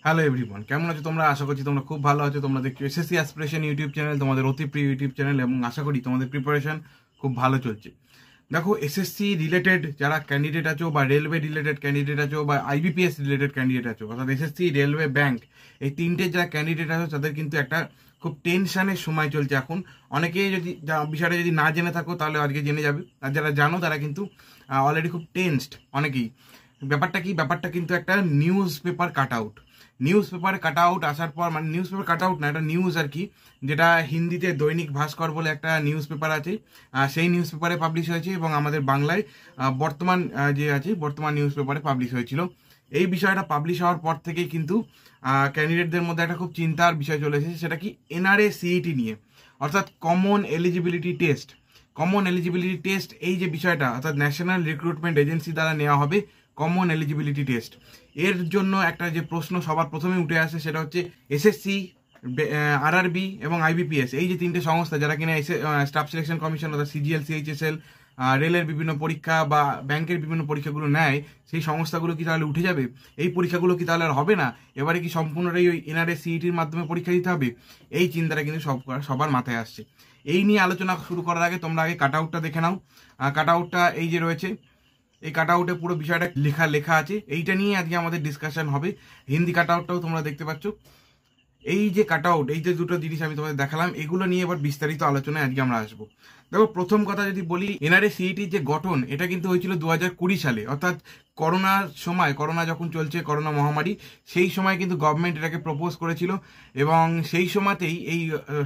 Hello everyone, কেমন আছো তোমরা? আশা করছি তোমরা খুব ভালো আছো। তোমরা দেখছো এসএসসি অ্যাসপিরেশন ইউটিউব চ্যানেল, তোমাদের অতি প্রিয় ইউটিউব চ্যানেল, এবং আশা করি তোমাদের প্রিপারেশন খুব ভালো চলছে। দেখো, এসএসসি রিলেটেড যারা ক্যান্ডিডেট আছো, বা রেলওয়ে রিলেটেড ক্যান্ডিডেট আছো, বা আইবিপিএস রিলেটেড ক্যান্ডিডেট আছো, অর্থাৎ এসএসসি, রেলওয়ে, ব্যাংক, এই তিনটে যারা ক্যান্ডিডেট আছো তাদের কিন্তু একটা খুব টেনশনের সময় চলছে এখন। অনেকেই যদি বিষয়টা যদি না জেনে থাকো তাহলে আজকে জেনে যাবে, আর যারা জানো তারা কিন্তু অলরেডি খুব টেনসড অনেকেই। ব্যাপারটা কিন্তু একটা news paper cut out. News paper cut out আসার পর, মানে নিউজ পেপার কাট আউট না, এটা নিউজ আর কি, যেটা হিন্দিতে দৈনিক ভাস্কর বলে একটা নিউজ পেপার আছে, সেই নিউজ পেপারে পাবলিশ হয়েছে, এবং আমাদের বাংলায় বর্তমান যে আছে বর্তমান নিউজ পেপারে পাবলিশ হয়েছিল। এই বিষয়টা পাবলিশ হওয়ার পর থেকেই কিন্তু ক্যান্ডিডেটদের মধ্যে একটা খুব চিন্তার বিষয় চলে এসেছে, সেটা কি NRA CET নিয়ে, অর্থাৎ common eligibility test. Common eligibility test, এই যে বিষয়টা, অর্থাৎ ন্যাশনাল রিক্রুটমেন্ট এজেন্সি দ্বারা নেওয়া হবে কমন এলিজিবিলিটি টেস্ট। এর জন্য একটা যে প্রশ্ন সবার প্রথমে উঠে আসে সেটা হচ্ছে এসএসসি, আরআরবি এবং আইবিপিএস, এই যে তিনটে সংস্থা যারা কিনা স্টাফ সিলেকশন কমিশন অর্থাৎ সিজিএল, সিএইচএসএল, রেলের বিভিন্ন পরীক্ষা বা ব্যাংকের বিভিন্ন পরীক্ষাগুলো নেয়, সেই সংস্থাগুলো কি তাহলে উঠে যাবে? এই পরীক্ষাগুলো কি তাহলে আর হবে না? এবারে কি সম্পূর্ণটাই ওই NRA CETর মাধ্যমে পরীক্ষা দিতে হবে? এই চিন্তাটা কিন্তু সবার মাথায় আসছে। এই নিয়ে আলোচনা শুরু করার আগে তোমরা আগে কাট আউটটা দেখে নাও। কাট আউটটা এই যে রয়েছে, এই কাট আউটে পুরো বিষয়টা লেখা আছে। এইটা নিয়ে আজকে আমাদের ডিসকাশন হবে। হিন্দি কাট আউটটাও তোমরা দেখতে পাচ্ছ। এই যে কাট আউট, এই যে দুটো জিনিস আমি তোমাদের দেখালাম, এগুলো নিয়ে এবার বিস্তারিত আলোচনায় আজকে আমরা আসবো। দেখো, প্রথম কথা যদি বলি, NRA CETর যে গঠন, এটা কিন্তু হয়েছিল 2020 সালে, অর্থাৎ করোনার সময়, করোনা যখন চলছে, করোনা মহামারী, সেই সময় কিন্তু গভর্নমেন্ট এটাকে প্রপোজ করেছিল, এবং সেই সময়তেই এই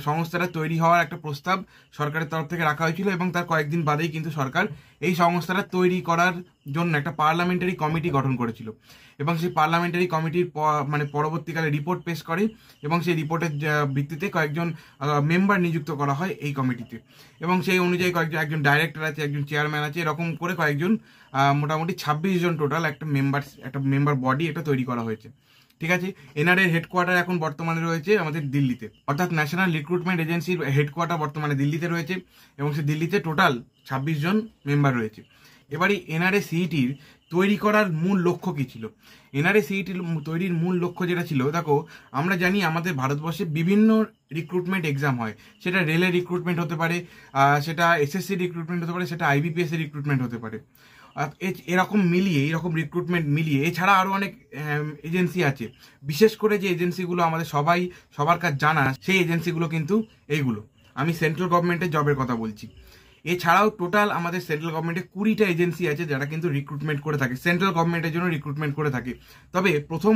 সংস্থাটা তৈরি হওয়ার একটা প্রস্তাব সরকারের তরফ থেকে রাখা হয়েছিল, এবং তার কয়েকদিন বাদেই কিন্তু সরকার এই সংস্থাটা তৈরি করার জন্য একটা পার্লামেন্টারি কমিটি গঠন করেছিল, এবং সেই পার্লামেন্টারি কমিটির মানে পরবর্তীকালে রিপোর্ট পেশ করে, এবং সেই রিপোর্টের ভিত্তিতে কয়েকজন মেম্বার নিযুক্ত করা হয় এই কমিটিতে, এবং সেই অনুযায়ী একজন ডাইরেক্টর আছে, একজন চেয়ারম্যান আছে, এরকম করে কয়েকজন মোটামুটি 26 জন টোটাল একটা মেম্বার বডি এটা তৈরি করা হয়েছে। ঠিক আছে, NRA হেডকোয়ার্টার এখন বর্তমানে রয়েছে আমাদের দিল্লিতে, অর্থাৎ ন্যাশনাল রিক্রুটমেন্ট এজেন্সির হেডকোয়ার্টার বর্তমানে দিল্লিতে রয়েছে, এবং সেই দিল্লিতে টোটাল 26 জন মেম্বার রয়েছে। এবারে NRA CETর তৈরি করার মূল লক্ষ্য কী ছিল? NRA CET তৈরির মূল লক্ষ্য যেটা ছিল, দেখো, আমরা জানি আমাদের ভারতবর্ষে বিভিন্ন রিক্রুটমেন্ট এক্সাম হয়, সেটা রেলের রিক্রুটমেন্ট হতে পারে, সেটা SSC রিক্রুটমেন্ট হতে পারে, সেটা IBPS এর রিক্রুটমেন্ট হতে পারে। এরকম রিক্রুটমেন্ট মিলিয়ে এছাড়া আরও অনেক এজেন্সি আছে। বিশেষ করে যে এজেন্সিগুলো আমাদের সবার কাছে জানা, সেই এজেন্সিগুলো কিন্তু এইগুলো। আমি সেন্ট্রাল গভর্নমেন্টের জবের কথা বলছি। এছাড়াও টোটাল আমাদের সেন্ট্রাল গভর্নমেন্টের 20টা এজেন্সি আছে যারা কিন্তু রিক্রুটমেন্ট করে থাকে, সেন্ট্রাল গভর্নমেন্টের জন্য রিক্রুটমেন্ট করে থাকে। তবে প্রথম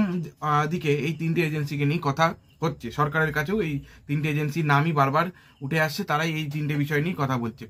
দিকে এই তিনটে এজেন্সিকে নিয়ে কথা হচ্ছে, সরকারের কাছেও এই তিনটে এজেন্সির নামই বারবার উঠে আসছে, তারাই এই তিনটে বিষয় নিয়ে কথা বলছে।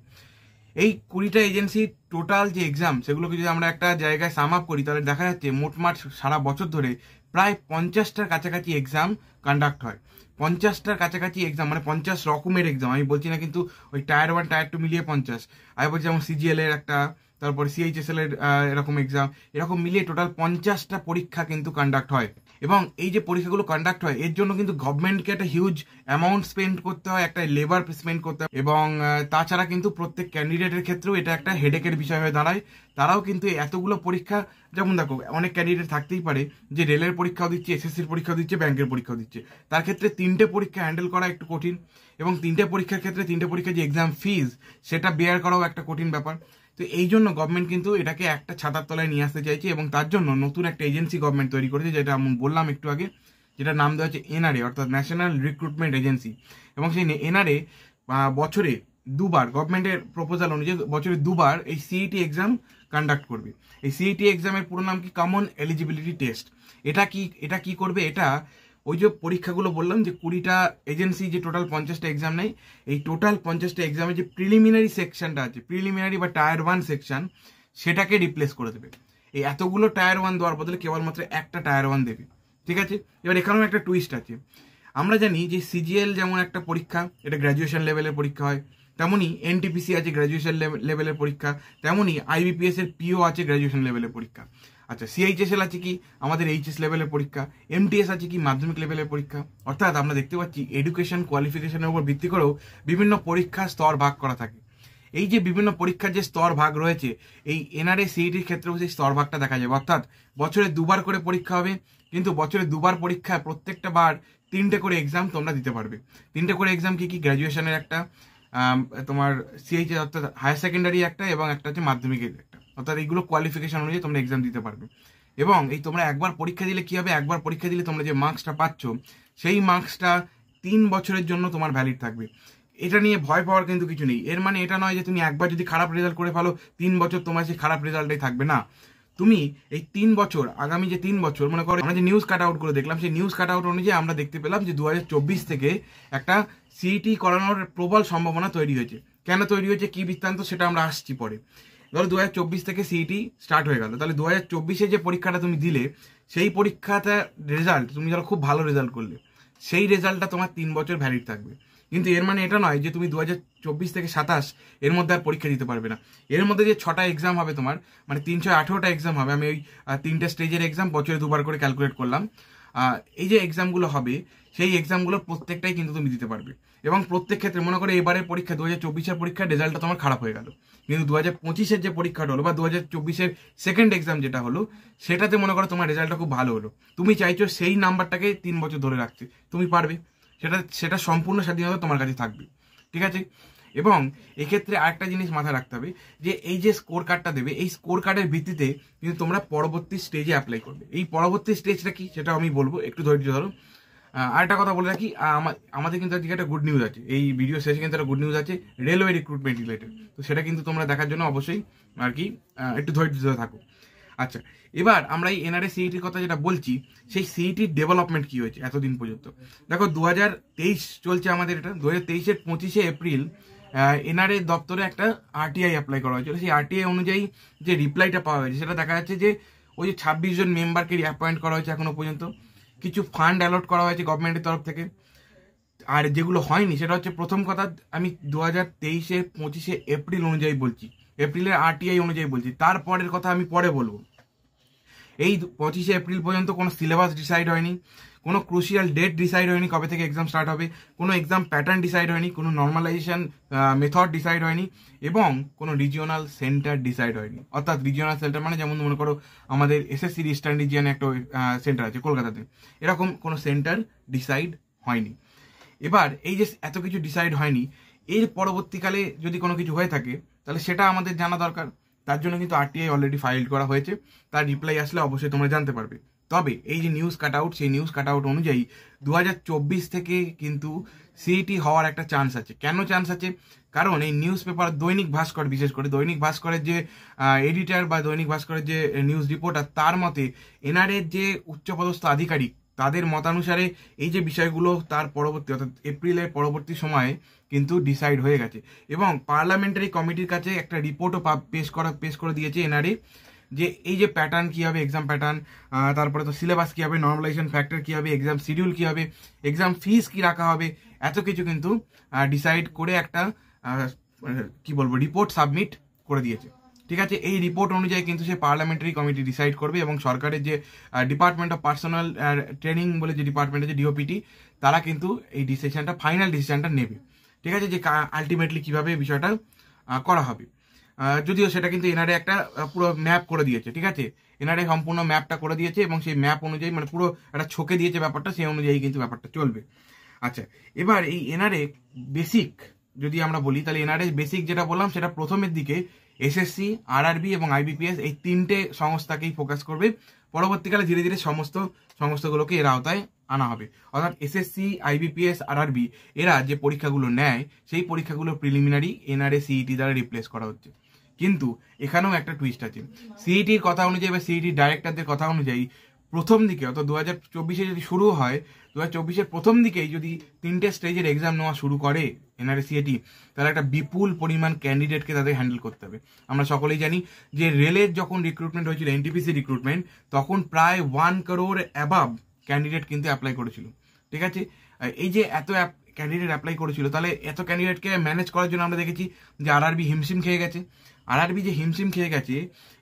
এই 20টা এজেন্সি টোটাল যে এক্সাম, সেগুলোকে যদি আমরা একটা জায়গায় সাম আপ করি, তাহলে দেখা যাচ্ছে মোটমাট সারা বছর ধরে প্রায় 50টার কাছাকাছি এক্সাম কন্ডাক্ট হয়। 50টার কাছাকাছি এক্সাম, মানে 50 রকমের এক্সাম। আমি বলছি না কিন্তু ওই টায়ার 1 টায়ার 2 মিলিয়ে 50। আমি বলছি যেমন CGL এর একটা, তারপরে CHSL এর এরকম এক্সাম, এরকম মিলিয়ে টোটাল 50টা পরীক্ষা কিন্তু কন্ডাক্ট হয়। এবং এই যে পরীক্ষাগুলো কন্ডাক্ট হয়, এর জন্য কিন্তু গভর্নমেন্টকে একটা হিউজ অ্যামাউন্ট স্পেন্ড করতে হয়, একটা লেবার স্পেন্ড করতে হয়, এবং তাছাড়া কিন্তু প্রত্যেক ক্যান্ডিডেটের ক্ষেত্রেও এটা একটা হেডেকের বিষয় হয়ে দাঁড়ায়। তারাও কিন্তু এতগুলো পরীক্ষা, যেমন দেখো, অনেক ক্যান্ডিডেট থাকতেই পারে যে রেলের পরীক্ষাও দিচ্ছে, SSCর পরীক্ষাও দিচ্ছে, ব্যাংকের পরীক্ষাও দিচ্ছে। তার ক্ষেত্রে 3টে পরীক্ষা হ্যান্ডেল করা একটু কঠিন, এবং 3টে পরীক্ষার ক্ষেত্রে 3টে পরীক্ষার যে এক্সাম ফিজ, সেটা বেয়ার করাও একটা কঠিন ব্যাপার। তো এই জন্য গভর্নমেন্ট কিন্তু এটাকে একটা ছাতার তলায় নিয়ে আসতে চাইছে, এবং তার জন্য নতুন একটা এজেন্সি গভর্নমেন্ট তৈরি করেছে, যেটা আমি বললাম একটু আগে, যেটা নাম দেওয়া হচ্ছে NRA, অর্থাৎ ন্যাশনাল রিক্রুটমেন্ট এজেন্সি। এবং সেই NRA বছরে 2বার, গভর্নমেন্টের প্রপোজাল অনুযায়ী বছরে 2বার এই CET এক্সাম কন্ডাক্ট করবে। এই CET এক্সামের পুরো নাম কি? Common eligibility test. এটা কি করবে? এটা ওই যে পরীক্ষাগুলো বললাম যে 20টা এজেন্সি যে টোটাল 50টা এক্সাম নেই, এই টোটাল 50টা এক্সামে যে প্রিলিমিনারি সেকশনটা আছে, প্রিলিমিনারি বা টায়ার 1 সেকশন, সেটাকে রিপ্লেস করে দেবে। এই এতগুলো টায়ার 1 দেওয়ার বদলে কেবলমাত্র একটা টায়ার 1 দেবে। ঠিক আছে, এবার এখানেও একটা টুইস্ট আছে। আমরা জানি যে CGL যেমন একটা পরীক্ষা, এটা গ্র্যাজুয়েশন লেভেলের পরীক্ষা হয়, তেমনই NTPC আছে গ্র্যাজুয়েশন লেভেলের পরীক্ষা, তেমনই IBPS এর PO আছে গ্র্যাজুয়েশন লেভেলের পরীক্ষা। আচ্ছা, CHSL আছে কি আমাদের HS লেভেলের পরীক্ষা, MTS আছে কি মাধ্যমিক লেভেলের পরীক্ষা। অর্থাৎ আমরা দেখতে পাচ্ছি এডুকেশন কোয়ালিফিকেশনের উপর ভিত্তি করেও বিভিন্ন পরীক্ষার স্তর ভাগ করা থাকে। এই যে বিভিন্ন পরীক্ষার যে স্তর ভাগ রয়েছে, এই NRA CETর ক্ষেত্রেও সেই স্তর ভাগটা দেখা যাবে, অর্থাৎ বছরে 2বার করে পরীক্ষা হবে, কিন্তু বছরে দুবার পরীক্ষা, প্রত্যেকটা বার 3টে করে এক্সাম তোমরা দিতে পারবে। 3টে করে এক্সাম কি কি? গ্র্যাজুয়েশনের একটা, তোমার সিএইচ অর্থাৎ হায়ার সেকেন্ডারি একটা, এবং একটা হচ্ছে মাধ্যমিকের একটা, অর্থাৎ এইগুলো কোয়ালিফিকেশন অনুযায়ী তোমরা এক্সাম দিতে পারবে। এবং এই তোমরা একবার পরীক্ষা দিলে কি হবে, একবার পরীক্ষা দিলে তোমরা যে মার্কসটা পাচ্ছ সেই মার্কসটা 3 বছরের জন্য তোমার ভ্যালিড থাকবে। এটা নিয়ে ভয় পাওয়ার কিন্তু কিছু নেই। এর মানে এটা নয় যে তুমি একবার যদি খারাপ রেজাল্ট করে ফেলো 3 বছর তোমার সেই খারাপ রেজাল্টটাই থাকবে, না। তুমি এই 3 বছর, আগামী যে 3 বছর, মনে করো আমরা যে নিউজ কাট আউট করে দেখলাম, সেই নিউজ কাট আউট অনুযায়ী আমরা দেখতে পেলাম যে 2024 থেকে একটা সিইটি করানোর প্রবল সম্ভাবনা তৈরি হয়েছে। কেন তৈরি হয়েছে, কি বৃত্তান্ত, সেটা আমরা আসছি পরে। ধরো 2024 থেকে সিইটি স্টার্ট হয়ে গেল, তাহলে 2024-এ যে পরীক্ষাটা তুমি দিলে সেই পরীক্ষাটা রেজাল্ট, তুমি ধরো খুব ভালো রেজাল্ট করলে, সেই রেজাল্টটা তোমার 3 বছর ভ্যালিড থাকবে। কিন্তু এর মানে এটা নয় যে তুমি 2024 থেকে 27 এর মধ্যে আর পরীক্ষা দিতে পারবে না। এর মধ্যে যে 6টা এক্সাম হবে তোমার, মানে 318টা এক্সাম হবে। আমি ওই 3টে স্টেজের এক্সাম বছরে 2বার করে ক্যালকুলেট করলাম। এই যে এক্সামগুলো হবে, সেই এক্সামগুলোর প্রত্যেকটাই কিন্তু তুমি দিতে পারবে। এবং প্রত্যেক ক্ষেত্রে মনে করো এবারের পরীক্ষা, 2024-এর পরীক্ষার রেজাল্টটা তোমার খারাপ হয়ে গেল, কিন্তু 2025-এর যে পরীক্ষাটা হলো, বা 2024-এর সেকেন্ড এক্সাম যেটা হলো, সেটাতে মনে করো তোমার রেজাল্টটা খুব ভালো হলো, তুমি চাইছো সেই নাম্বারটাকে 3 বছর ধরে রাখতে, তুমি পারবে। সেটা সম্পূর্ণ স্বাধীনতা তোমার কাছে থাকবে, ঠিক আছে। এবং এক্ষেত্রে আরেকটা জিনিস মাথায় রাখতে হবে, যে এই যে স্কোর কার্ডটা দেবে, এই স্কোর কার্ডের ভিত্তিতে কিন্তু তোমরা পরবর্তী স্টেজে অ্যাপ্লাই করবে। এই পরবর্তী স্টেজটা কি সেটা আমি বলবো, একটু ধৈর্য ধরো। আরেকটা কথা বলে রাখি, আমাদের কিন্তু আজকে একটা গুড নিউজ আছে, এই ভিডিও শেষে কিন্তু একটা গুড নিউজ আছে রেলওয়ে রিক্রুটমেন্ট রিলেটেড। তো সেটা কিন্তু তোমরা দেখার জন্য অবশ্যই আর কি একটু ধৈর্য ধরে থাকো। আচ্ছা, এবার আমরা এই এনআরএ সিইটির কথা যেটা বলছি, সেই সিইটির ডেভেলপমেন্ট কি হয়েছে এতদিন পর্যন্ত। দেখো 2023 চলছে আমাদের, এটা 2023-এর 25শে এপ্রিল এনআরএ দপ্তরে একটা আরটিআই অ্যাপ্লাই করা হয়েছিল। সেই আরটিআই অনুযায়ী যে রিপ্লাইটা পাওয়া হয়েছে, সেটা দেখা যাচ্ছে যে ওই যে 26 জন মেম্বারকে অ্যাপয়েন্ট করা হয়েছে এখনো পর্যন্ত, কিছু ফান্ড অ্যালট করা হয়েছে গভর্নমেন্টের তরফ থেকে। আর যেগুলো হয়নি সেটা হচ্ছে, প্রথম কথা আমি 2023-এর 25শে এপ্রিল অনুযায়ী বলছি, এপ্রিলের আরটিআই অনুযায়ী বলছি, তারপরের কথা আমি পরে বলবো। এই 25শে এপ্রিল পর্যন্ত কোনো সিলেবাস ডিসাইড হয়নি, কোনো ক্রুশিয়াল ডেট ডিসাইড হয়নি কবে থেকে এক্সাম স্টার্ট হবে, কোনো এক্সাম প্যাটার্ন ডিসাইড হয়নি, কোনো নর্মালাইজেশন মেথড ডিসাইড হয়নি, এবং কোনো রিজিওনাল সেন্টার ডিসাইড হয়নি। অর্থাৎ রিজিওনাল সেন্টার মানে যেমন মনে করো আমাদের এসএসসি ইস্টার্ন রিজিয়নে একটা সেন্টার আছে কলকাতাতে, এরকম কোনো সেন্টার ডিসাইড হয়নি। এবার এই যে এত কিছু ডিসাইড হয়নি, এর পরবর্তীকালে যদি কোনো কিছু হয়ে থাকে তাহলে সেটা আমাদের জানা দরকার। তার জন্য কিন্তু আরটিআই অলরেডি ফাইল করা হয়েছে, তার রিপ্লাই আসলে অবশ্যই তোমরা জানতে পারবে। তবে এই যে নিউজ কাট আউট, সেই নিউজ কাট আউট অনুযায়ী 2024 থেকে কিন্তু সিইটি হওয়ার একটা চান্স আছে। কেন চান্স আছে? কারণ এই নিউজ পেপার দৈনিক ভাস্কর, বিশেষ করে দৈনিক ভাস্করের যে এডিটর বা দৈনিক ভাস্করের যে নিউজ রিপোর্টার, তার মতে এনআরএর যে উচ্চপদস্থ আধিকারিক, তাদের মতানুসারে এই যে বিষয়গুলো তার পরবর্তী, অর্থাৎ এপ্রিলের পরবর্তী সময়ে কিন্তু ডিসাইড হয়ে গেছে। এবং পার্লামেন্টারি কমিটির কাছে একটা রিপোর্টও পেশ করে দিয়েছে এনআরএ, যে এই যে প্যাটার্ন কী হবে, এক্সাম প্যাটার্ন, তারপরে তো সিলেবাস কী হবে, নর্মালাইজেশন ফ্যাক্টর কী হবে, এক্সাম শিডিউল কী হবে, এক্সাম ফিস কী রাখা হবে, এত কিছু কিন্তু ডিসাইড করে একটা কি বলবো রিপোর্ট সাবমিট করে দিয়েছে, ঠিক আছে। এই রিপোর্ট অনুযায়ী কিন্তু সে পার্লামেন্টারি কমিটি ডিসাইড করবে, এবং সরকারের যে ডিপার্টমেন্ট অফ পার্সোনাল ট্রেনিং বলে যে ডিপার্টমেন্ট আছে ডিওপিটি, তারা কিন্তু এই ডিসিশনটা, ফাইনাল ডিসিশনটা নেবে, ঠিক আছে, যে আলটিমেটলি কিভাবে বিষয়টা করা হবে। যদিও সেটা কিন্তু এনআরএ একটা পুরো ম্যাপ করে দিয়েছে, ঠিক আছে, এনআরএ সম্পূর্ণ ম্যাপটা করে দিয়েছে, এবং সেই ম্যাপ অনুযায়ী মানে পুরো একটা ছকে দিয়েছে ব্যাপারটা, সেই অনুযায়ী কিন্তু ব্যাপারটা চলবে। আচ্ছা, এবার এই এনআরএ বেসিক যদি আমরা বলি, তাহলে এনআরএ বেসিক যেটা বললাম, সেটা প্রথমের দিকে এসএসসি, আরআরবি এবং আইবিপিএস, এই 3টে সংস্থাকেই ফোকাস করবে। পরবর্তীকালে ধীরে ধীরে সমস্ত সংস্থাগুলোকে এর আওতায় আনা হবে। অর্থাৎ এসএসসি, আইবিপিএস, আরআরবি এরা যে পরীক্ষাগুলো নেয়, সেই পরীক্ষাগুলো প্রিলিমিনারি এনআরএ সিইটি দ্বারা রিপ্লেস করা হচ্ছে। কিন্তু এখানেও একটা টুইস্ট আছে। সিইটির কথা অনুযায়ী বা সিইটির ডাইরেক্টরদের কথা অনুযায়ী প্রথম দিকে, অর্থাৎ 2024-এ যদি শুরু হয়, 2024-এর প্রথম দিকেই যদি 3টে স্টেজের এক্সাম নেওয়া শুরু করে এনআরএ সিইটি, তাহলে একটা বিপুল পরিমাণ ক্যান্ডিডেটকে তাদের হ্যান্ডেল করতে হবে। আমরা সকলেই জানি যে রেলের যখন রিক্রুটমেন্ট হয়েছিল, এনটিপিসি রিক্রুটমেন্ট, তখন প্রায় 1 crore অ্যাবাভ ক্যান্ডিডেট কিন্তু অ্যাপ্লাই করেছিল, ঠিক আছে। এই যে এত ক্যান্ডিডেট অ্যাপ্লাই করেছিল, তাহলে এত ক্যান্ডিডেটকে ম্যানেজ করার জন্য আমরা দেখেছি যে আরআরবি হিমশিম খেয়ে গেছে। আরআরবি যে হিমশিম খেয়ে গেছে,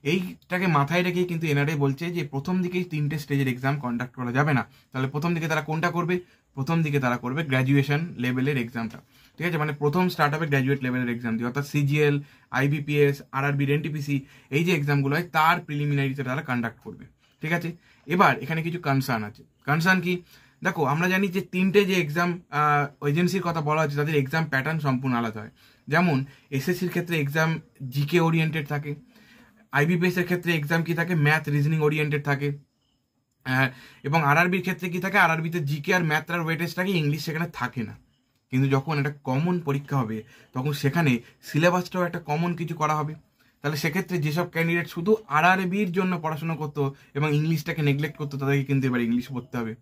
এইটাকে মাথায় রেখে কিন্তু এনআরএ বলছে যে প্রথম দিকেই 3টে স্টেজের এক্সাম কন্ডাক্ট করা যাবে না। তাহলে প্রথম দিকে তারা কোনটা করবে? প্রথম দিকে তারা করবে গ্র্যাজুয়েশন লেভেলের এক্সামটা, ঠিক আছে, মানে প্রথম স্টার্ট হবে গ্র্যাজুয়েট লেভেলের এক্সাম দিয়ে, অর্থাৎ সিজিএল, আইবিপিএস, আরআরবি, এনটিপিসি, এই যে এক্সামগুলো হয় তার প্রিলিমিনারিতে তারা কন্ডাক্ট করবে, ঠিক আছে। এবার এখানে কিছু কনসার্ন আছে। কনসার্ন কি? দেখো আমরা জানি যে 3টে যে এক্সাম এজেন্সির কথা বলা হচ্ছে তাদের এক্সাম প্যাটার্ন সম্পূর্ণ আলাদা হয়। যেমন এসএসসির ক্ষেত্রে এক্সাম জিকে ওরিয়েন্টেড থাকে, আইবিপিএস এর ক্ষেত্রে এক্সাম কি থাকে, ম্যাথ রিজনিং ওরিয়েন্টেড থাকে, এবং আরআরবির ক্ষেত্রে কি থাকে, আরআরবিতে জিকে আর ম্যাথ আর ওয়েটেজ থাকে, ইংলিশ সেখানে থাকে না। কিন্তু যখন একটা কমন পরীক্ষা হবে তখন সেখানে সিলেবাসটাও একটা কমন কিছু করা হবে। তাহলে সেক্ষেত্রে যেসব ক্যান্ডিডেট শুধু আরআরবির জন্য পড়াশোনা করতো এবং ইংলিশটাকে নেগলেক্ট করতো তাদেরকে কিন্তু এবার ইংলিশ পড়তে হবে।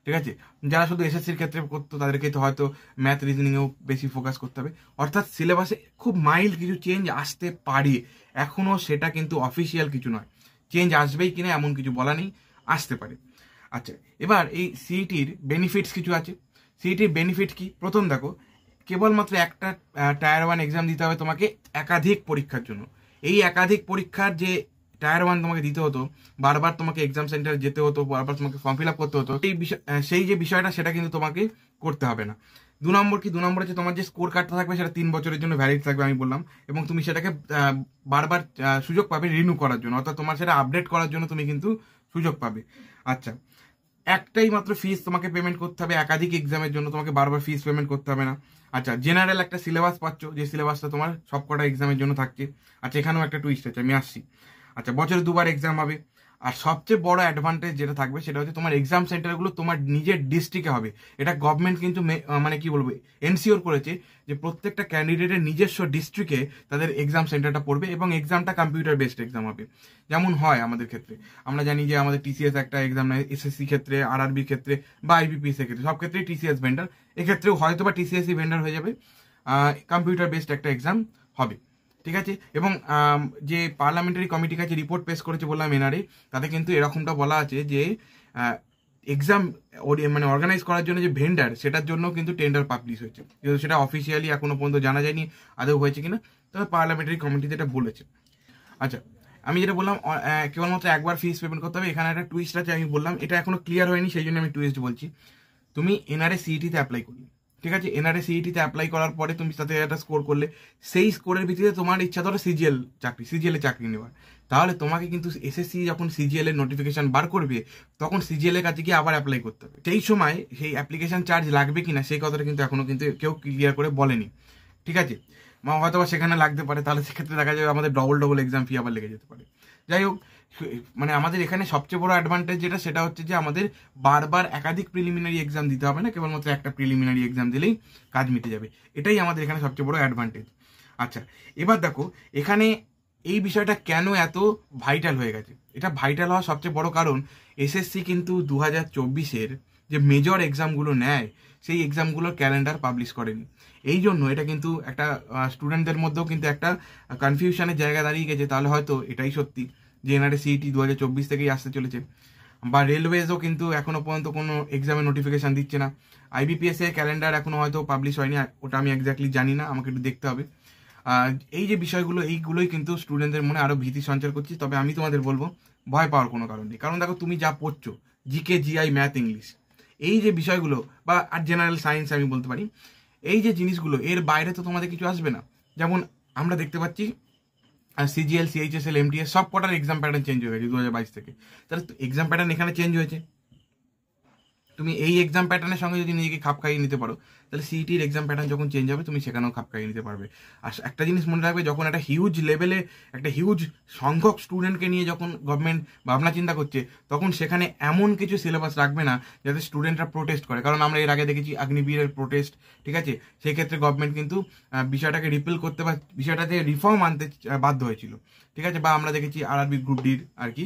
ঠিক আছে, যারা শুধু এসএসসির ক্ষেত্রে করতো তাদেরকে তো হয়তো ম্যাথ রিজনিংয়েও বেশি ফোকাস করতে হবে। অর্থাৎ সিলেবাসে খুব মাইল্ড কিছু চেঞ্জ আসতে পারে, এখনও সেটা কিন্তু অফিসিয়াল কিছু নয়। চেঞ্জ আসবেই কিনা এমন কিছু বলা নেই, আসতে পারে। আচ্ছা, এবার এই সিইটির বেনিফিটস কিছু আছে। সিইটির বেনিফিট কি? প্রথম দেখো, কেবলমাত্র একটা টায়ার 1 এক্সাম দিতে হবে তোমাকে একাধিক পরীক্ষার জন্য। এই একাধিক পরীক্ষার যে টায়ার 1 তোমাকে দিতে হতো, বারবার তোমাকে এক্সাম সেন্টারে যেতে হতো, বারবার তোমাকে ফর্ম ফিল আপ করতে হতো, সেই যে বিষয়টা সেটা কিন্তু তোমাকে করতে হবে না। 2 নম্বর কি? 2 নম্বর হচ্ছে তোমার যে স্কোর কার্ডটা থাকবে সেটা 3 বছরের জন্য ভ্যালিড থাকবে, আমি বললাম, এবং তুমি সেটাকে বারবার সুযোগ পাবে রিনিউ করার জন্য, অর্থাৎ তোমার সেটা আপডেট করার জন্য তুমি কিন্তু সুযোগ পাবে। আচ্ছা, একটাই মাত্র ফিস তোমাকে পেমেন্ট করতে হবে, একাধিক এক্সামের জন্য তোমাকে বারবার ফিস পেমেন্ট করতে হবে না। আচ্ছা, জেনারেল একটা সিলেবাস পাচ্ছ, যে সিলেবাসটা তোমার সব কটা এক্সামের জন্য থাকছে। আচ্ছা, এখানেও একটা টুইস্ট আছে, আমি আসছি। আচ্ছা, বছরে 2বার এক্সাম হবে। আর সবচেয়ে বড় অ্যাডভান্টেজ যেটা থাকবে সেটা হচ্ছে তোমার এক্সাম সেন্টারগুলো তোমার নিজের ডিস্ট্রিক্টে হবে। এটা গভর্নমেন্ট কিন্তু মানে কি বলবো, এনসিওর করেছে যে প্রত্যেকটা ক্যান্ডিডেটের নিজস্ব ডিস্ট্রিক্টে তাদের এক্সাম সেন্টারটা পড়বে এবং এক্সামটা কম্পিউটার বেসড এক্সাম হবে, যেমন হয় আমাদের ক্ষেত্রে। আমরা জানি যে আমাদের টিসিএস একটা এক্সাম নেয়, এসএসসি ক্ষেত্রে, আরআরবির ক্ষেত্রে বা আইবিপিএস এর ক্ষেত্রে, সব ক্ষেত্রেই টিসিএস ভেন্ডার। এক্ষেত্রেও হয়তো বা টিসিএসই ভেন্ডার হয়ে যাবে, কম্পিউটার বেসড একটা এক্সাম হবে। ঠিক আছে, এবং যে পার্লামেন্টারি কমিটির কাছে রিপোর্ট পেশ করেছে বললাম এনআরএ, তাতে কিন্তু এরকমটা বলা আছে যে এক্সাম মানে অর্গানাইজ করার জন্য যে ভেন্ডার, সেটার জন্য কিন্তু টেন্ডার পাবলিশ হয়েছে, কিন্তু সেটা অফিসিয়ালি এখনো পর্যন্ত জানা যায়নি আদৌ হয়েছে কিনা, তবে পার্লামেন্টারি কমিটিতে এটা বলেছে। আচ্ছা, আমি যেটা বললাম কেবলমাত্র একবার ফিস পেমেন্ট করতে হবে। এখানে একটা টুইস্ট আছে, আমি বললাম এটা এখনো ক্লিয়ার হয়নি, সেই জন্য আমি টুইস্ট বলছি। তুমি এনআরএ সিইটিতে অ্যাপ্লাই করলে, ঠিক আছে, এনআরএ সিইটিতে অ্যাপ্লাই করার পরে তুমি তাতে একটা স্কোর করলে, সেই স্কোরের ভিত্তিতে তোমার ইচ্ছা ধরো সিজিএল এ চাকরি নেওয়ার, তাহলে তোমাকে কিন্তু এসএসসি যখন সিজিএল এর নোটিফিকেশন বার করবে তখন সিজিএল এর কাছে গিয়ে আবার অ্যাপ্লাই করতে হবে। সেই সময় সেই অ্যাপ্লিকেশন চার্জ লাগবে কিনা সেই কথাটা কিন্তু এখনো কিন্তু কেউ ক্লিয়ার করে বলেনি। ঠিক আছে, হয়তো বা সেখানে লাগতে পারে, তাহলে সেক্ষেত্রে দেখা যাবে আমাদের ডবল এক্সাম ফি আবার লেগে যেতে পারে। যাই হোক, মানে আমাদের এখানে সবচেয়ে বড় অ্যাডভান্টেজ যেটা, সেটা হচ্ছে যে আমাদের বারবার একাধিক প্রিলিমিনারি এক্সাম দিতে হবে না, কেবলমাত্র একটা প্রিলিমিনারি এক্সাম দিলেই কাজ মিটে যাবে। এটাই আমাদের এখানে সবচেয়ে বড় অ্যাডভান্টেজ। আচ্ছা, এবার দেখো এখানে এই বিষয়টা কেন এত ভাইটাল হয়ে গেছে। এটা ভাইটাল হওয়ার সবচেয়ে বড় কারণ, এসএসসি কিন্তু 2024-এর যে মেজর এক্সামগুলো নেয় সেই এক্সামগুলোর ক্যালেন্ডার পাবলিশ করেনি। এই জন্য এটা কিন্তু একটা স্টুডেন্টদের মধ্যেও কিন্তু একটা কনফিউশনের জায়গা দাঁড়িয়ে গেছে। তাহলে হয়তো এটাই সত্যি যে এনআরএ সিইটি 2024 থেকেই আসতে চলেছে, বা রেলওয়েজও কিন্তু এখনো পর্যন্ত কোনো এক্সামের নোটিফিকেশান দিচ্ছে না। আইবিপিএস এর ক্যালেন্ডার এখনো হয়তো পাবলিশ হয়নি, ওটা আমি এক্স্যাক্টলি জানি না, আমাকে একটু দেখতে হবে। এই যে বিষয়গুলো, এইগুলোই কিন্তু স্টুডেন্টদের মনে আরও ভীতি সঞ্চার করছি। তবে আমি তোমাদের বলবো ভয় পাওয়ার কোনো কারণ নেই, কারণ দেখো তুমি যা পড়ছো, জিকে, জিআই, ম্যাথ, ইংলিশ, এই যে বিষয়গুলো, বা আর জেনারেল সায়েন্স আমি বলতে পারি, এই যে জিনিসগুলো, এর বাইরে তো তোমাদের কিছু আসবে না। যেমন আমরা দেখতে পাচ্ছি সিজিএল, সিএইচএসএল, এমটিএস সব কটার এক্সাম প্যাটার্ন চেঞ্জ হয়ে গেছে 2022 থেকে। তাহলে এক্সাম প্যাটার্ন এখানে চেঞ্জ হয়েছে, তুমি এই এক্সাম প্যাটার্নের সঙ্গে যদি নিজেকে খাপ খাইয়ে নিতে পারো, তাহলে সিইটির এক্সাম প্যাটার্ন যখন চেঞ্জ হবে তুমি সেখানেও খাপ খাইয়ে নিতে পারবে। আর একটা জিনিস মনে রাখবে, যখন একটা হিউজ লেভেলে একটা হিউজ সংখ্যক স্টুডেন্টকে নিয়ে যখন গভর্নমেন্ট ভাবনা চিন্তা করছে, তখন সেখানে এমন কিছু সিলেবাস রাখবে না যাতে স্টুডেন্টরা প্রোটেস্ট করে। কারণ আমরা এর আগে দেখেছি অগ্নিবীরের প্রোটেস্ট, ঠিক আছে, সেই ক্ষেত্রে গভর্নমেন্ট কিন্তু বিষয়টাকে রিপেল করতে বা বিষয়টাতে রিফর্ম আনতে বাধ্য হয়েছিল, ঠিক আছে, বা আমরা দেখেছি আরআরবি গ্রুপ ডির আর কি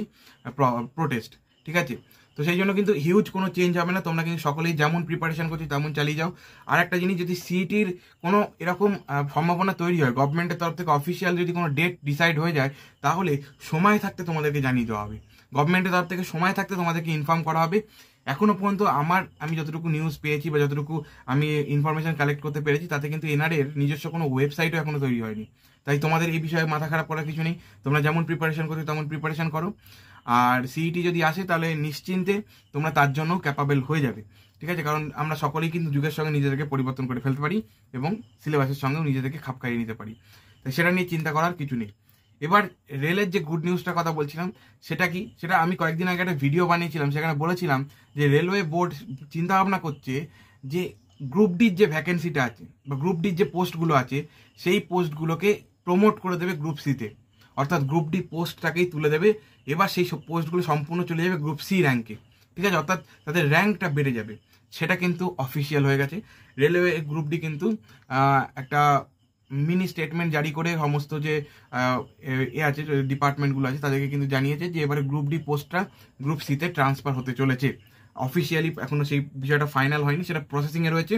প্রোটেস্ট, ঠিক আছে। তো সেই জন্য কিন্তু হিউজ কোনো চেঞ্জ হবে না, তোমরা কিন্তু সকলেই যেমন প্রিপারেশন করছো তেমন চালিয়ে যাও। আর একটা জিনিস, যদি সিইটির কোনো এরকম সম্ভাবনা তৈরি হয়, গভর্নমেন্টের তরফ থেকে অফিসিয়াল যদি কোনো ডেট ডিসাইড হয়ে যায়, তাহলে সময় থাকতে তোমাদেরকে জানিয়ে দেওয়া হবে, গভর্নমেন্টের তরফ থেকে সময় থাকতে তোমাদেরকে ইনফর্ম করা হবে। এখনো পর্যন্ত আমি যতটুকু নিউজ পেয়েছি বা যতটুকু আমি ইনফরমেশন কালেক্ট করতে পেরেছি, তাতে কিন্তু এনআরএর নিজস্ব কোনো ওয়েবসাইটও এখনো তৈরি হয়নি। তাই তোমাদের এই বিষয়ে মাথা খারাপ করার কিছু নেই, তোমরা যেমন প্রিপারেশন করছো তেমন প্রিপারেশন করো। আর সিইটি যদি আসে তাহলে নিশ্চিন্তে তোমরা তার জন্য ক্যাপাবেল হয়ে যাবে, ঠিক আছে, কারণ আমরা সকলেই কিন্তু যুগের সঙ্গে নিজেদেরকে পরিবর্তন করে ফেলতে পারি এবং সিলেবাসের সঙ্গেও নিজেদেরকে খাপ খাইয়ে নিতে পারি, তাই সেটা নিয়ে চিন্তা করার কিছু নেই। এবার রেলের যে গুড নিউজটার কথা বলছিলাম সেটা কি, সেটা আমি কয়েকদিন আগে একটা ভিডিও বানিয়েছিলাম, সেখানে বলেছিলাম যে রেলওয়ে বোর্ড চিন্তা ভাবনা করছে যে গ্রুপ ডির যে ভ্যাকেন্সিটা আছে বা গ্রুপ ডির যে পোস্টগুলো আছে সেই পোস্টগুলোকে প্রমোট করে দেবে গ্রুপ সিতে, অর্থাৎ গ্রুপ ডি পোস্টটাকেই তুলে দেবে। এবার সেই সব পোস্টগুলো সম্পূর্ণ চলে যাবে গ্রুপ সি র্যাঙ্কে, ঠিক আছে, অর্থাৎ তাদের র্যাঙ্কটা বেড়ে যাবে। সেটা কিন্তু অফিসিয়াল হয়ে গেছে। রেলওয়ে গ্রুপ ডি কিন্তু একটা মিনি স্টেটমেন্ট জারি করে সমস্ত যে আছে ডিপার্টমেন্টগুলো আছে তাদেরকে কিন্তু জানিয়েছে যে এবারে গ্রুপ ডি পোস্টটা গ্রুপ সিতে ট্রান্সফার হতে চলেছে। অফিসিয়ালি এখনো সেই বিষয়টা ফাইনাল হয়নি, সেটা প্রসেসিংয়ে রয়েছে,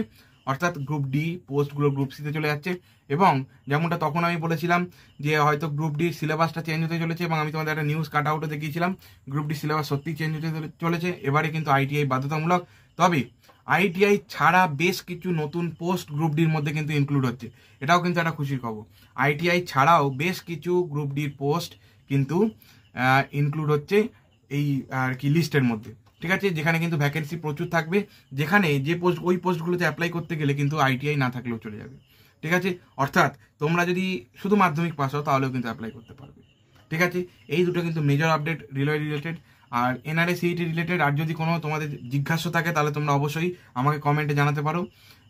অর্থাৎ গ্রুপ ডি পোস্টগুলো গ্রুপ সিতে চলে যাচ্ছে। এবং যেমনটা তখন আমি বলেছিলাম যে হয়তো গ্রুপ ডির সিলেবাসটা চেঞ্জ হতে চলেছে, এবং আমি তোমাদের একটা নিউজ কাট আউটও দেখিয়েছিলাম গ্রুপ ডি সিলেবাস সত্যিই চেঞ্জ হতে চলেছে। এবারে কিন্তু আইটিআই বাধ্যতামূলক, তবে আইটিআই ছাড়া বেশ কিছু নতুন পোস্ট গ্রুপ ডির মধ্যে কিন্তু ইনক্লুড হচ্ছে, এটাও কিন্তু একটা খুশির খবর। আইটিআই ছাড়াও বেশ কিছু গ্রুপ ডির পোস্ট কিন্তু ইনক্লুড হচ্ছে এই আর কি লিস্টের মধ্যে, ঠিক আছে, যেখানে কিন্তু ভ্যাকেন্সি প্রচুর থাকবে, যেখানে যে পোস্ট ওই পোস্টগুলোতে অ্যাপ্লাই করতে গেলে কিন্তু আইটিআই না থাকলেও চলে যাবে, ঠিক আছে। অর্থাৎ তোমরা যদি শুধু মাধ্যমিক পাস হও তাহলেও কিন্তু অ্যাপ্লাই করতে পারবে, ঠিক আছে। এই দুটো কিন্তু মেজর আপডেট রেলওয়ে রিলেটেড। আর এনআরএ সিইটি রিলেটেড আর যদি কোনো তোমাদের জিজ্ঞাসা থাকে তাহলে তোমরা অবশ্যই আমাকে কমেন্টে জানাতে পারো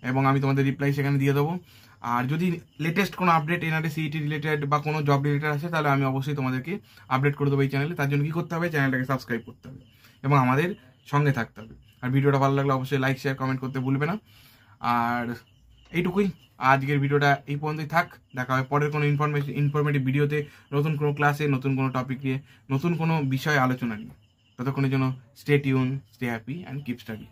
এবং আমি তোমাদের রিপ্লাই সেখানে দিয়ে দেবো। আর যদি লেটেস্ট কোনো আপডেট এনআরএ সিইটি রিলেটেড বা কোনো জব রিলেটেড আসে তাহলে আমি অবশ্যই তোমাদেরকে আপডেট করে দেবো এই চ্যানেলে। তার জন্য কী করতে হবে, চ্যানেলটাকে সাবস্ক্রাইব করতে হবে এবং আমাদের সঙ্গে থাকতে হবে। আর ভিডিওটা ভালো লাগলে অবশ্যই লাইক শেয়ার কমেন্ট করতে ভুলবে না। আর এইটুকুই, আজকের ভিডিওটা এই পর্যন্তই থাক। দেখা হয় পরের কোনো ইনফরমেটিভ ভিডিওতে, নতুন কোনো ক্লাসে, নতুন কোনো টপিক নিয়ে, নতুন কোনো বিষয়ে আলোচনা নিয়ে। ততক্ষণের জন্য stay tune, stay happy and keep study.